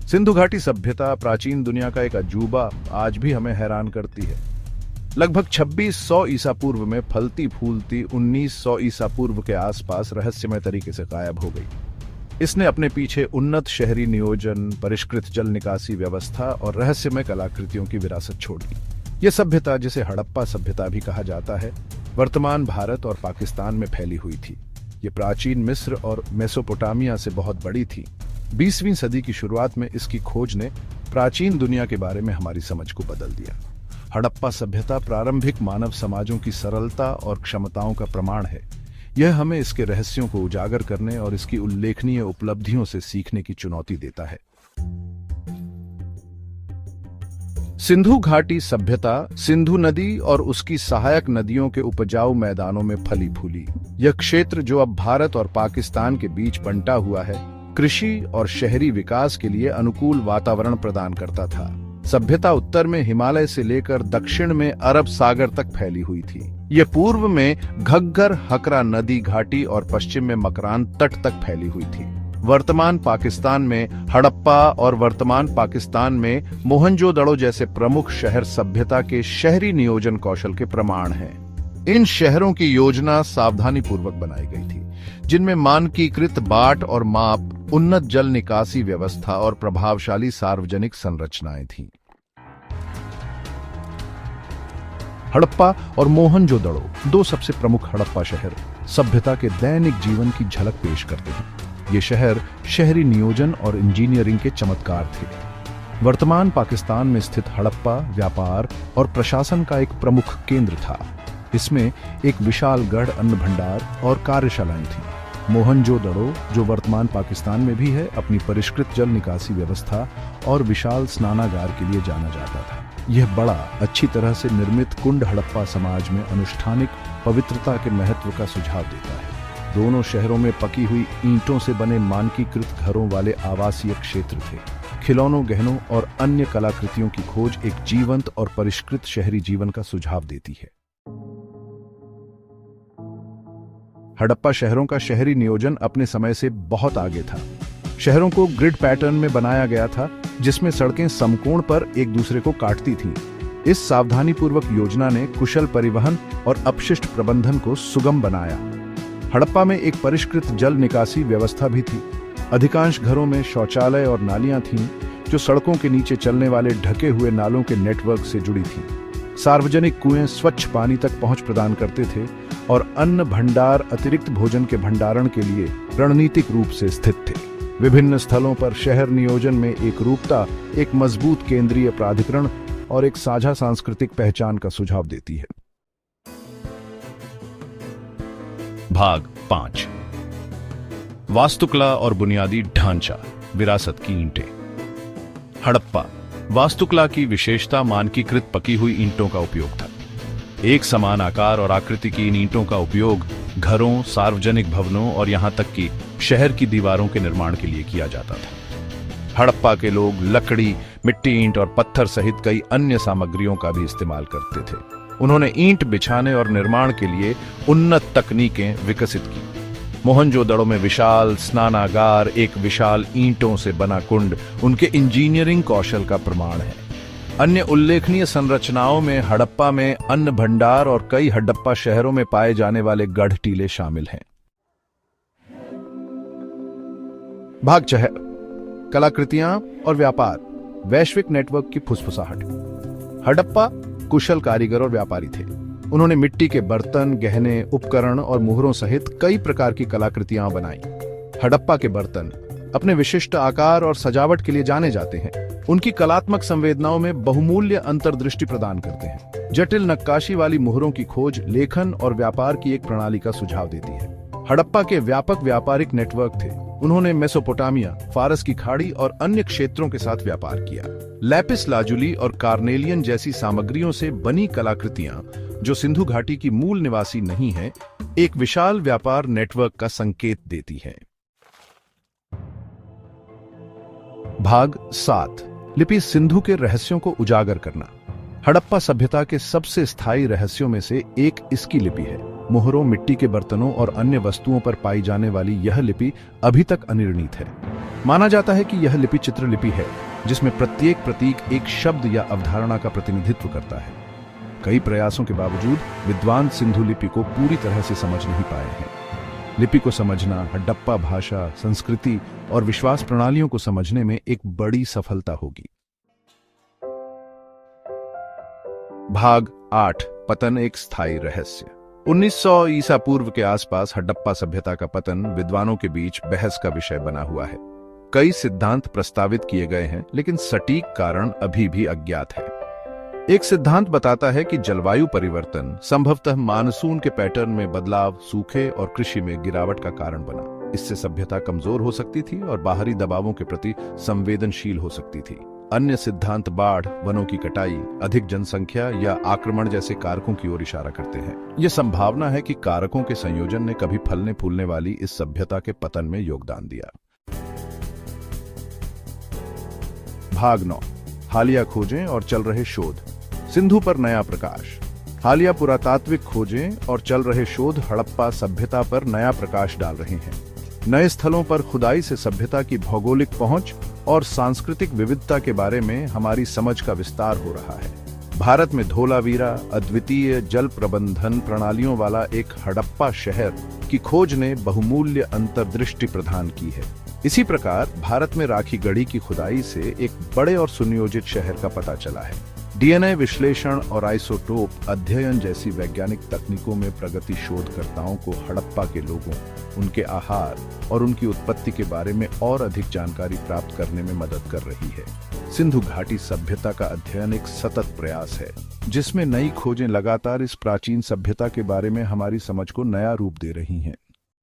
सिंधु घाटी सभ्यता प्राचीन दुनिया का एक अजूबा आज भी हमें हैरान करती है। लगभग 2600 ईसा पूर्व में फलती फूलती 1900 ईसा पूर्व के आसपास रहस्यमय तरीके से गायब हो गई। इसने अपने पीछे उन्नत शहरी नियोजन, परिष्कृत जल निकासी व्यवस्था और रहस्यमय कलाकृतियों की विरासत छोड़ दी। यह सभ्यता, जिसे हड़प्पा सभ्यता भी कहा जाता है, वर्तमान भारत और पाकिस्तान में फैली हुई थी। ये प्राचीन मिस्र और मेसोपोटामिया से बहुत बड़ी थी। 20वीं सदी की शुरुआत में इसकी खोज ने प्राचीन दुनिया के बारे में हमारी समझ को बदल दिया। हड़प्पा सभ्यता प्रारंभिक मानव समाजों की सरलता और क्षमताओं का प्रमाण है। यह हमें इसके रहस्यों को उजागर करने और इसकी उल्लेखनीय उपलब्धियों से सीखने की चुनौती देता है। सिंधु घाटी सभ्यता सिंधु नदी और उसकी सहायक नदियों के उपजाऊ मैदानों में फली फूली। यह क्षेत्र, जो अब भारत और पाकिस्तान के बीच बंटा हुआ है, कृषि और शहरी विकास के लिए अनुकूल वातावरण प्रदान करता था। सभ्यता उत्तर में हिमालय से लेकर दक्षिण में अरब सागर तक फैली हुई थी। यह पूर्व में घग्गर हकरा नदी घाटी और पश्चिम में मकरान तट तक फैली हुई थी। वर्तमान पाकिस्तान में हड़प्पा और वर्तमान पाकिस्तान में मोहनजोदड़ो जैसे प्रमुख शहर सभ्यता के शहरी नियोजन कौशल के प्रमाण हैं। इन शहरों की योजना सावधानी पूर्वक बनाई गई थी, जिनमें मानकीकृत बाट और माप, उन्नत जल निकासी व्यवस्था और प्रभावशाली सार्वजनिक संरचनाएं थीं। हड़प्पा और मोहनजोदड़ो, दो सबसे प्रमुख हड़प्पा शहर, सभ्यता के दैनिक जीवन की झलक पेश करते हैं। ये शहर शहरी नियोजन और इंजीनियरिंग के चमत्कार थे। वर्तमान पाकिस्तान में स्थित हड़प्पा व्यापार और प्रशासन का एक प्रमुख केंद्र था। इसमें एक विशाल गढ़ अन्न भंडार और कार्यशालाएं थीं। मोहनजोदड़ो, जो वर्तमान पाकिस्तान में भी है, अपनी परिष्कृत जल निकासी व्यवस्था और विशाल स्नानागार के लिए जाना जाता था। यह बड़ा, अच्छी तरह से निर्मित कुंड हड़प्पा समाज में अनुष्ठानिक पवित्रता के महत्व का सुझाव देता है। दोनों शहरों में पकी हुई ईंटों से बने मानकीकृत घरों वाले आवासीय क्षेत्र थे। खिलौनों, गहनों और अन्य कलाकृतियों की खोज एक जीवंत और परिष्कृत शहरी जीवन का सुझाव देती है। हड़प्पा शहरों का शहरी नियोजन अपने समय से बहुत आगे था। शहरों को ग्रिड पैटर्न में बनाया गया था, जिसमें सड़कें समकोण पर एक दूसरे को काटती थीं। इस सावधानीपूर्वक योजना ने कुशल परिवहन और अपशिष्ट प्रबंधन को सुगम बनाया। हड़प्पा में एक परिष्कृत जल निकासी व्यवस्था भी थी। अधिकांश घरों में शौचालय और नालियां थीं, जो सड़कों के नीचे चलने वाले ढके हुए नालों के नेटवर्क से जुड़ी थीं। सार्वजनिक कुएं स्वच्छ पानी तक पहुंच प्रदान करते थे और अन्न भंडार अतिरिक्त भोजन के भंडारण के लिए रणनीतिक रूप से स्थित थे। विभिन्न स्थलों पर शहर नियोजन में एक रूपता, एक मजबूत केंद्रीय प्राधिकरण और एक साझा सांस्कृतिक पहचान का सुझाव देती है। भाग 5, वास्तुकला और बुनियादी ढांचा, विरासत की ईंटें। हड़प्पा वास्तुकला की विशेषता मानकीकृत पकी हुई ईंटों का उपयोग था। एक समान आकार और आकृति की इन ईंटों का उपयोग घरों, सार्वजनिक भवनों और यहां तक कि शहर की दीवारों के निर्माण के लिए किया जाता था। हड़प्पा के लोग लकड़ी, मिट्टी, ईंट और पत्थर सहित कई अन्य सामग्रियों का भी इस्तेमाल करते थे। उन्होंने ईंट बिछाने और निर्माण के लिए उन्नत तकनीकें विकसित की। मोहनजोदड़ो में विशाल स्नानागार, एक विशाल ईंटों से बना कुंड, उनके इंजीनियरिंग कौशल का प्रमाण है। अन्य उल्लेखनीय संरचनाओं में हड़प्पा में अन्न भंडार और कई हड़प्पा शहरों में पाए जाने वाले गढ़ टीले शामिल हैं। भाग 6, कलाकृतियां और व्यापार, वैश्विक नेटवर्क की फुसफुसाहट। हड़प्पा कुशल कारीगर और व्यापारी थे। उन्होंने मिट्टी के बर्तन, गहने, उपकरण और मुहरों सहित कई प्रकार की कलाकृतियां बनाई। हड़प्पा के बर्तन अपने विशिष्ट आकार और सजावट के लिए जाने जाते हैं। उनकी कलात्मक संवेदनाओं में बहुमूल्य अंतर्दृष्टि प्रदान करते हैं। जटिल नक्काशी वाली मुहरों की खोज लेखन और व्यापार की एक प्रणाली का सुझाव देती है। हड़प्पा के व्यापक व्यापारिक नेटवर्क थे। उन्होंने मेसोपोटामिया, फारस की खाड़ी और अन्य क्षेत्रों के साथ व्यापार किया। लैपिस लाजुली और कार्नेलियन जैसी सामग्रियों से बनी कलाकृतियां, जो सिंधु घाटी की मूल निवासी नहीं है, एक विशाल व्यापार नेटवर्क का संकेत देती है। भाग 7, लिपि सिंधु के रहस्यों को उजागर करना। हड़प्पा सभ्यता के सबसे स्थायी रहस्यों में से एक इसकी लिपि है। मुहरों, मिट्टी के बर्तनों और अन्य वस्तुओं पर पाई जाने वाली यह लिपि अभी तक अनिर्णित है। माना जाता है कि यह लिपि चित्रलिपि है, जिसमें प्रत्येक प्रतीक एक शब्द या अवधारणा का प्रतिनिधित्व करता है। कई प्रयासों के बावजूद विद्वान सिंधु लिपि को पूरी तरह से समझ नहीं पाए हैं। लिपि को समझना हड़प्पा भाषा, संस्कृति और विश्वास प्रणालियों को समझने में एक बड़ी सफलता होगी। भाग 8, पतन एक स्थायी रहस्य। 1900 ईसा पूर्व के आसपास हड़प्पा सभ्यता का पतन विद्वानों के बीच बहस का विषय बना हुआ है। कई सिद्धांत प्रस्तावित किए गए हैं, लेकिन सटीक कारण अभी भी अज्ञात है। एक सिद्धांत बताता है कि जलवायु परिवर्तन संभवतः मानसून के पैटर्न में बदलाव, सूखे और कृषि में गिरावट का कारण बना। इससे सभ्यता कमजोर हो सकती थी और बाहरी दबावों के प्रति संवेदनशील हो सकती थी। अन्य सिद्धांत बाढ़, वनों की कटाई, अधिक जनसंख्या या आक्रमण जैसे कारकों की ओर इशारा करते हैं। यह संभावना है कि कारकों के संयोजन ने कभी फलने फूलने वाली इस सभ्यता के पतन में योगदान दिया। भाग 9, हालिया खोजें और चल रहे शोध। सिंधु पर नया प्रकाश। हालिया पुरातात्विक खोजें और चल रहे शोध हड़प्पा सभ्यता पर नया प्रकाश डाल रहे हैं। नए स्थलों पर खुदाई से सभ्यता की भौगोलिक पहुंच और सांस्कृतिक विविधता के बारे में हमारी समझ का विस्तार हो रहा है। भारत में धोलावीरा अद्वितीय जल प्रबंधन प्रणालियों वाला एक हड़प्पा शहर की खोज ने बहुमूल्य अंतर्दृष्टि प्रदान की है। इसी प्रकार भारत में राखी गढ़ी की खुदाई से एक बड़े और सुनियोजित शहर का पता चला है। डीएनए विश्लेषण और आइसोटोप अध्ययन जैसी वैज्ञानिक तकनीकों में प्रगति शोधकर्ताओं को हड़प्पा के लोगों, उनके आहार और उनकी उत्पत्ति के बारे में और अधिक जानकारी प्राप्त करने में मदद कर रही है। सिंधु घाटी सभ्यता का अध्ययन एक सतत प्रयास है, जिसमें नई खोजें लगातार इस प्राचीन सभ्यता के बारे में हमारी समझ को नया रूप दे रही हैं।